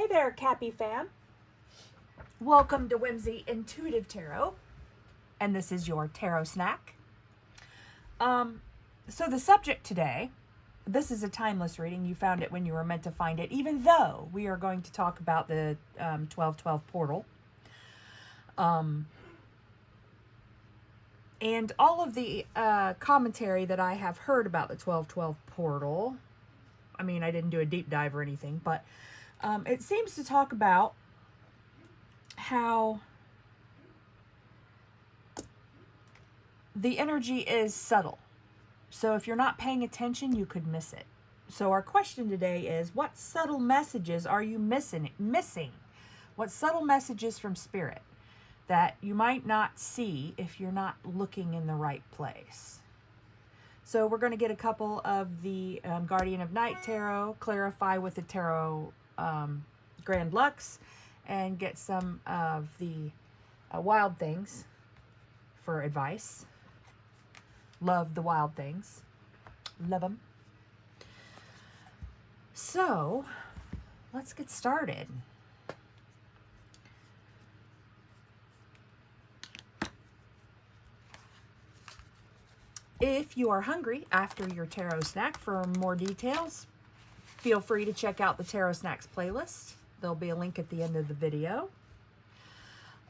Hey there, Cappy fam. Welcome to Whimsy Intuitive Tarot. And this is your tarot snack. So the subject today, this is a timeless reading. You found it when you were meant to find it, even though we are going to talk about the 1212 portal. And all of the commentary that I have heard about the 1212 portal, I mean, I didn't do a deep dive or anything, but it seems to talk about how the energy is subtle. So if you're not paying attention, you could miss it. So our question today is, what subtle messages are you missing? What subtle messages from Spirit that you might not see if you're not looking in the right place? So we're going to get a couple of the Guardian of Night Tarot, clarify with the Tarot Grand Lux, and get some of the Wild Things for advice. Love the Wild Things. Love them. So let's get started. If you are hungry after your tarot snack for more details, feel free to check out the Tarot Snacks playlist. There'll be a link at the end of the video.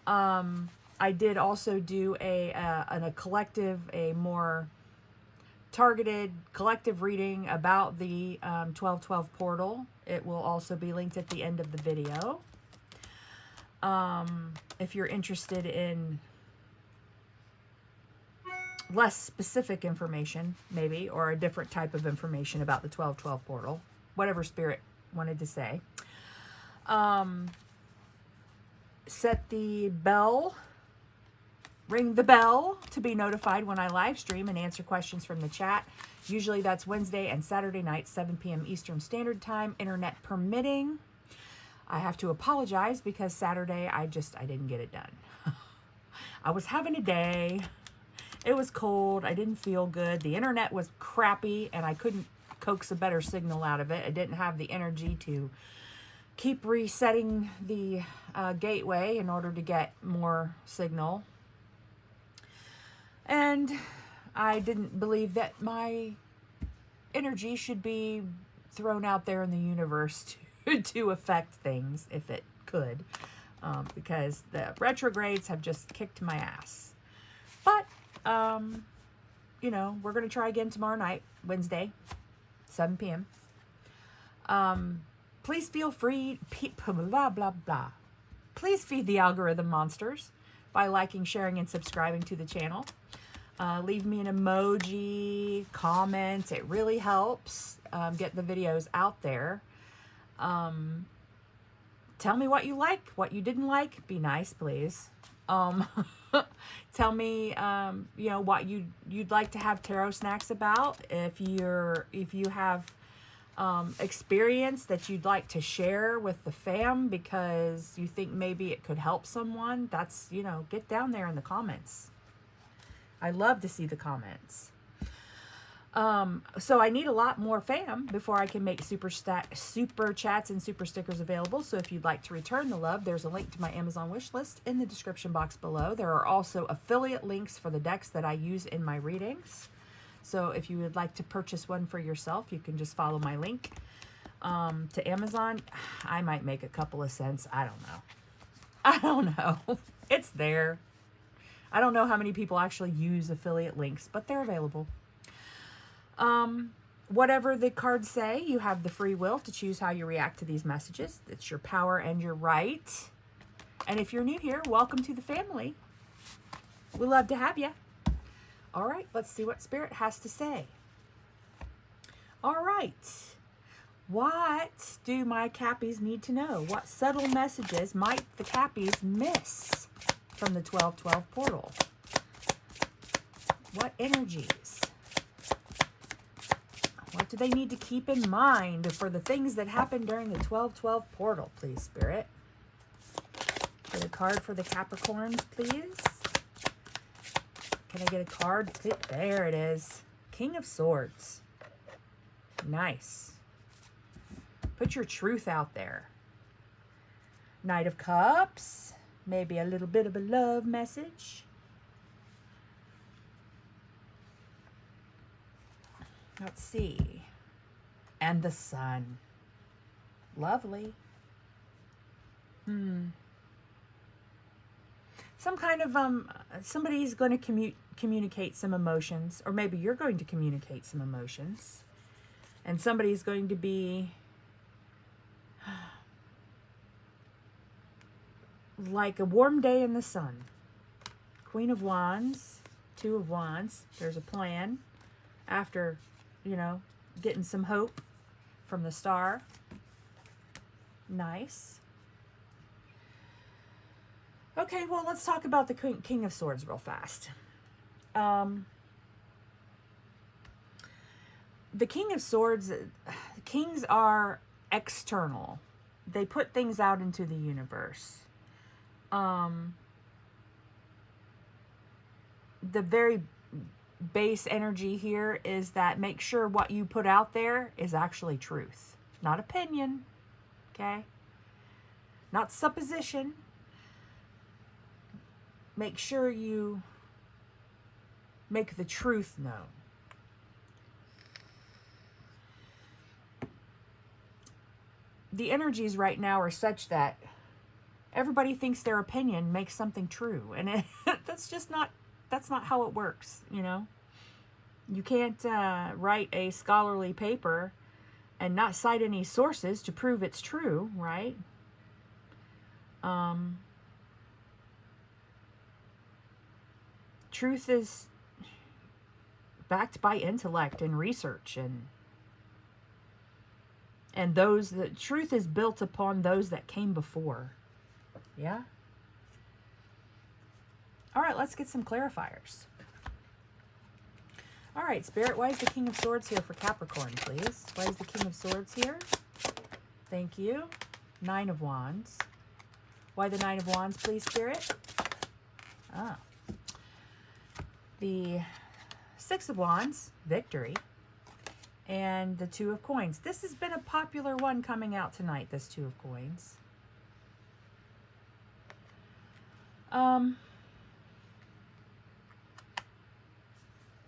I did also do a collective, a more targeted collective reading about the 1212 portal. It will also be linked at the end of the video. If you're interested in less specific information, maybe, or a different type of information about the 1212 portal, whatever Spirit wanted to say. Set the bell, ring the bell to be notified when I live stream and answer questions from the chat. Usually that's Wednesday and Saturday night, 7 p.m. Eastern Standard Time, internet permitting. I have to apologize because Saturday I didn't get it done. I was having a day. It was cold. I didn't feel good. The internet was crappy and I couldn't coax a better signal out of it. I didn't have the energy to keep resetting the gateway in order to get more signal. And I didn't believe that my energy should be thrown out there in the universe to affect things if it could, because the retrogrades have just kicked my ass. But you know, we're going to try again tomorrow night, Wednesday, 7 p.m. Please feel free, blah, blah, blah. Please feed the algorithm monsters by liking, sharing, and subscribing to the channel. Leave me an emoji, comment. It really helps get the videos out there. Tell me what you like, what you didn't like. Be nice, please. Tell me, you know, what you'd like to have tarot snacks about. If you have experience that you'd like to share with the fam because you think maybe it could help someone, that's, you know, get down there in the comments. I love to see the comments. So I need a lot more fam before I can make super chats and super stickers available. So if you'd like to return the love, there's a link to my Amazon wish list in the description box below. There are also affiliate links for the decks that I use in my readings. So if you would like to purchase one for yourself, you can just follow my link to Amazon. I might make a couple of cents. I don't know. It's there. I don't know how many people actually use affiliate links, but they're available. Whatever the cards say, you have the free will to choose how you react to these messages. It's your power and your right. And if you're new here, welcome to the family. We love to have you. All right, let's see what Spirit has to say. All right. What do my Cappies need to know? What subtle messages might the Cappies miss from the 1212 portal? What energies? What do they need to keep in mind for the things that happened during the 1212 portal, please, Spirit? Get a card for the Capricorns, please. Can I get a card? There it is. King of Swords. Nice. Put your truth out there. Knight of Cups. Maybe a little bit of a love message. Let's see. And the Sun. Lovely. Some kind of, somebody's going to communicate some emotions, or maybe you're going to communicate some emotions, and somebody's going to be like a warm day in the sun. Queen of Wands, Two of Wands. There's a plan after, you know, getting some hope from the star. Nice. Okay, well, let's talk about the King of Swords real fast. The King of Swords, kings are external. They put things out into the universe. The very base energy here is that make sure what you put out there is actually truth, not opinion, okay? Not supposition. Make sure you make the truth known. The energies right now are such that everybody thinks their opinion makes something true, and that's not how it works, you know. You can't write a scholarly paper and not cite any sources to prove it's true, right? Truth is backed by intellect and research, and the truth is built upon those that came before. Yeah? All right, let's get some clarifiers. All right, Spirit, why is the King of Swords here for Capricorn, please? Why is the King of Swords here? Thank you. Nine of Wands. Why the Nine of Wands, please, Spirit? Ah. The Six of Wands, victory. And the Two of Coins. This has been a popular one coming out tonight, this Two of Coins.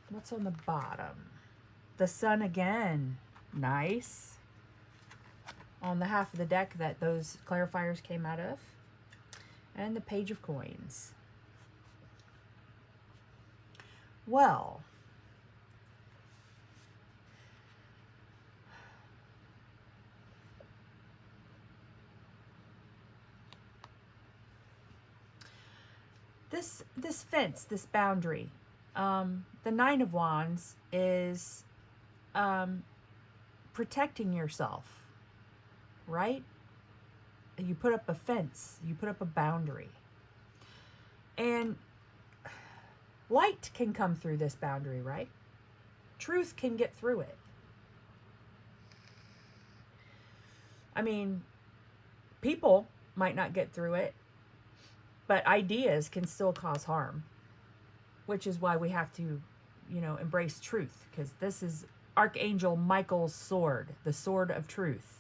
What's on the bottom? The Sun again. Nice. On the half of the deck that those clarifiers came out of. And the Page of Coins. Well, this fence, this boundary, the Nine of Wands is protecting yourself, right? You put up a fence, you put up a boundary, and light can come through this boundary, right? Truth can get through it. I mean, people might not get through it, but ideas can still cause harm, which is why we have to, you know, embrace truth, because this is Archangel Michael's sword, the sword of truth.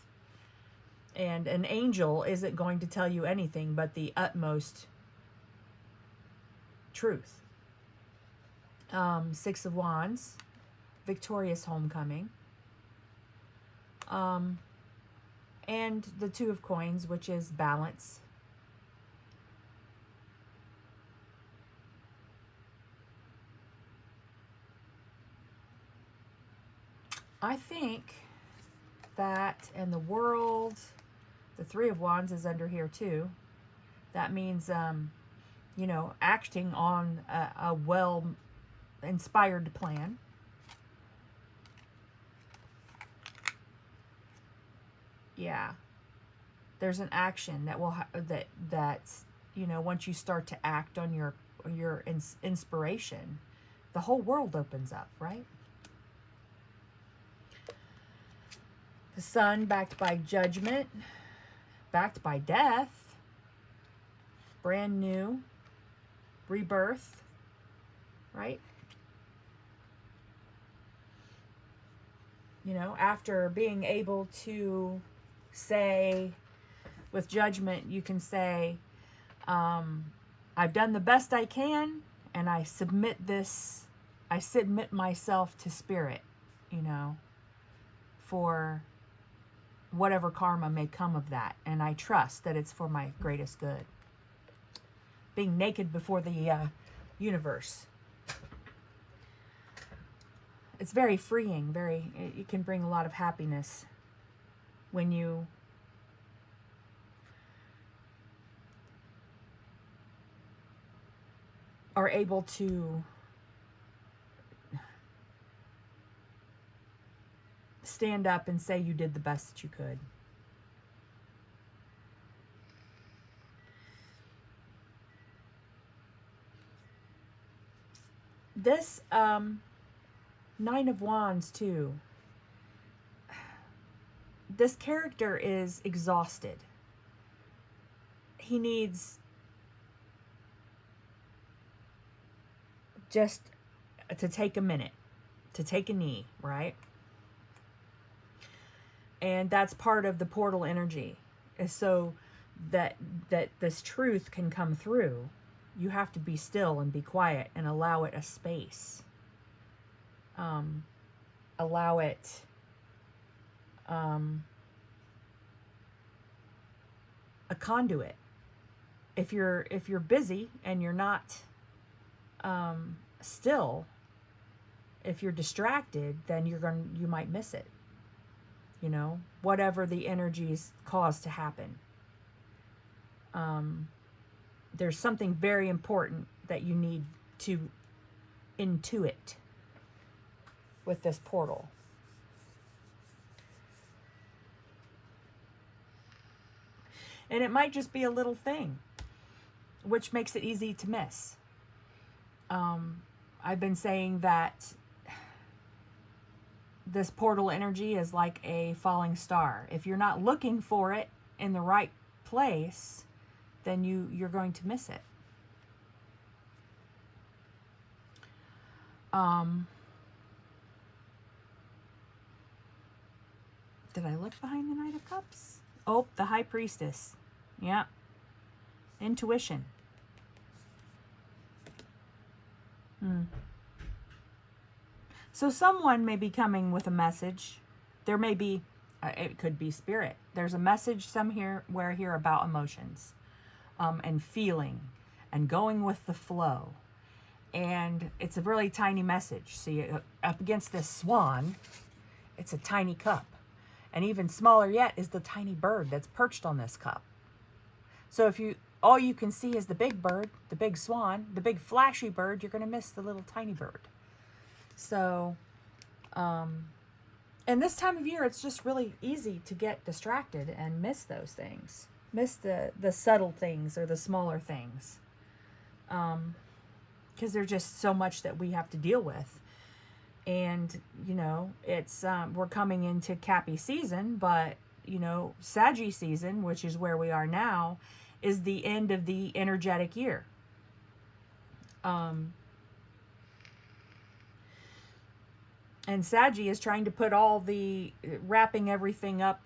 And an angel isn't going to tell you anything but the utmost truth. Six of Wands, victorious homecoming. And the Two of Coins, which is balance. I think that in the world, the Three of Wands is under here too. That means, you know, acting on a well-inspired plan. Yeah. There's an action that will, that's, you know, once you start to act on your inspiration, the whole world opens up, right? The Sun, backed by judgment, backed by death, brand new, rebirth, right? You know, after being able to say, With Judgment, you can say, I've done the best I can, and I submit myself to Spirit, you know, for whatever karma may come of that. And I trust that it's for my greatest good. Being naked before the universe. It's very freeing, it can bring a lot of happiness when you are able to stand up and say you did the best that you could. This Nine of Wands too. This character is exhausted. He needs just to take a minute, to take a knee, right? And that's part of the portal energy. Is so that this truth can come through, you have to be still and be quiet and allow it a space. Allow it a conduit. If you're busy and you're not still, if you're distracted, then you might miss it. You know, whatever the energies cause to happen. There's something very important that you need to intuit with this portal. And it might just be a little thing, which makes it easy to miss. I've been saying that this portal energy is like a falling star. If you're not looking for it in the right place, then you're going to miss it. Did I look behind the Knight of Cups? Oh, the High Priestess. Yeah. Intuition. So someone may be coming with a message. There may be, it could be Spirit. There's a message somewhere here about emotions, and feeling, and going with the flow. And it's a really tiny message. See, up against this swan, it's a tiny cup. And even smaller yet is the tiny bird that's perched on this cup. So if all you can see is the big bird, the big swan, the big flashy bird, you're going to miss the little tiny bird. So, and this time of year, it's just really easy to get distracted and miss those things. Miss the subtle things or the smaller things. Because there's just so much that we have to deal with. And, you know, it's, we're coming into Cappy season, but, you know, Saggy season, which is where we are now, is the end of the energetic year. And Saggy is trying to put wrapping everything up,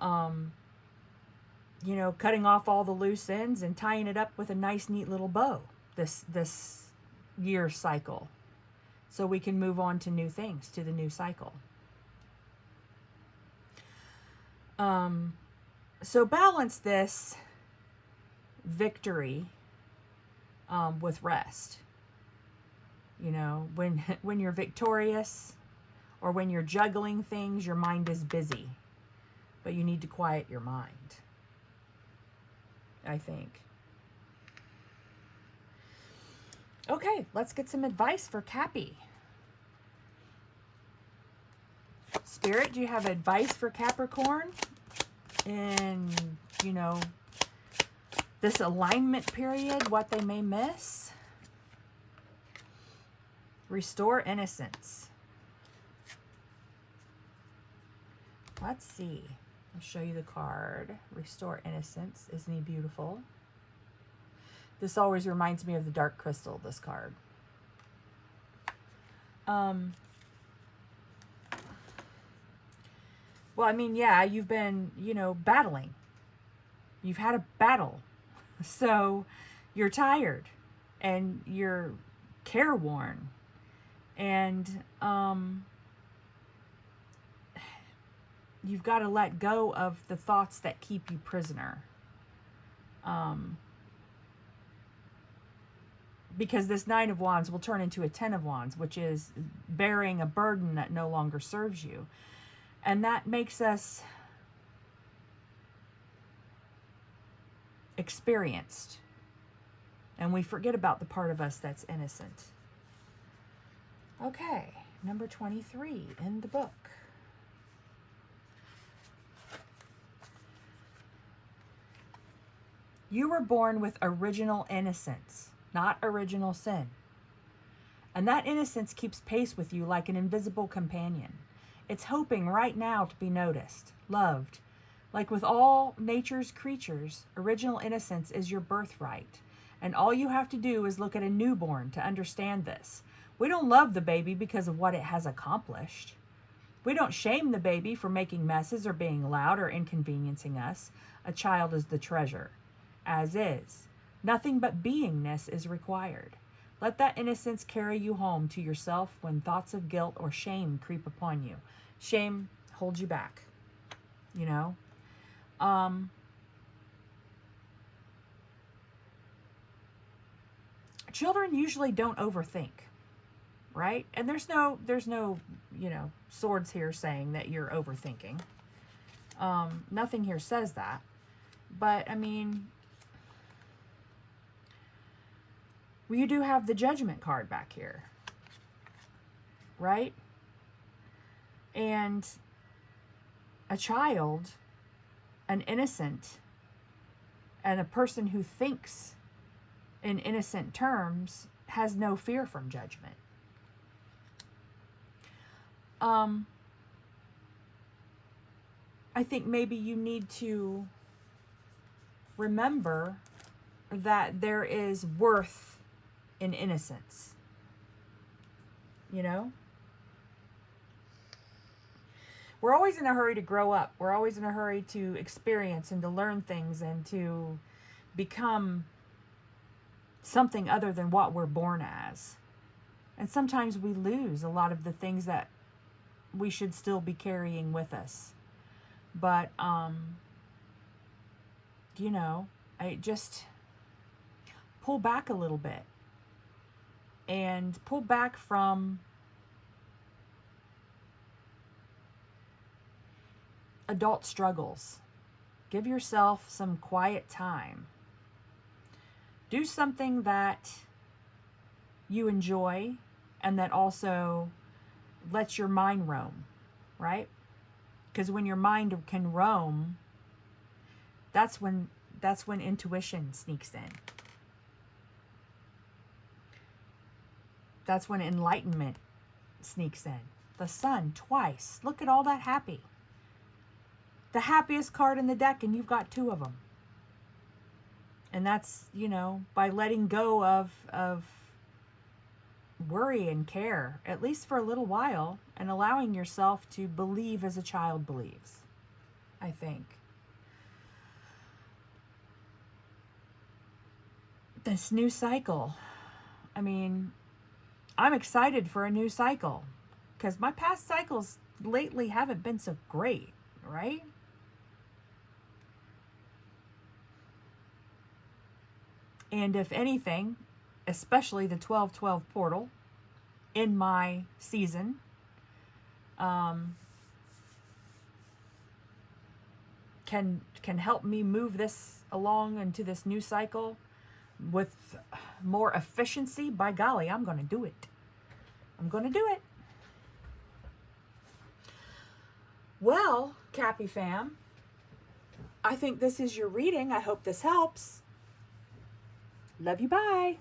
you know, cutting off all the loose ends and tying it up with a nice, neat little bow this year cycle. So we can move on to new things, to the new cycle. So balance this victory with rest. You know, when you're victorious or when you're juggling things, your mind is busy. But you need to quiet your mind, I think. Okay, let's get some advice for Cappy. Spirit, do you have advice for Capricorn in, you know, this alignment period, what they may miss? Restore innocence. Let's see. I'll show you the card. Restore innocence. Isn't he beautiful? This always reminds me of the Dark Crystal, this card. Well, I mean, yeah, you've been, you know, battling. You've had a battle. So you're tired and you're careworn. And you've got to let go of the thoughts that keep you prisoner. Because this Nine of Wands will turn into a Ten of Wands, which is bearing a burden that no longer serves you. And that makes us experienced. And we forget about the part of us that's innocent. Okay, number 23 in the book. You were born with original innocence, not original sin. And that innocence keeps pace with you like an invisible companion. It's hoping right now to be noticed, loved. Like with all nature's creatures, original innocence is your birthright. And all you have to do is look at a newborn to understand this. We don't love the baby because of what it has accomplished. We don't shame the baby for making messes or being loud or inconveniencing us. A child is the treasure, as is. Nothing but beingness is required. Let that innocence carry you home to yourself when thoughts of guilt or shame creep upon you. Shame holds you back, you know? Children usually don't overthink, right? And there's no, you know, swords here saying that you're overthinking. Nothing here says that. But, I mean, well, you do have the Judgment card back here, right? And a child, an innocent, and a person who thinks in innocent terms has no fear from judgment. I think maybe you need to remember that there is worth in innocence. You know? We're always in a hurry to grow up. We're always in a hurry to experience and to learn things and to become something other than what we're born as. And sometimes we lose a lot of the things that we should still be carrying with us. But, you know, I just pull back a little bit and pull back from adult struggles. Give yourself some quiet time. Do something that you enjoy and that also lets your mind roam, right? Because when your mind can roam, that's when intuition sneaks in. That's when enlightenment sneaks in. The sun twice. Look at all that happy. The happiest card in the deck, and you've got two of them. And that's, you know, by letting go of worry and care, at least for a little while, and allowing yourself to believe as a child believes, I think. This new cycle. I mean, I'm excited for a new cycle because my past cycles lately haven't been so great, right? And if anything, especially the 12-12 portal in my season, can help me move this along into this new cycle with more efficiency, by golly, I'm going to do it. I'm going to do it. Well, Cappy fam, I think this is your reading. I hope this helps. Love you, bye.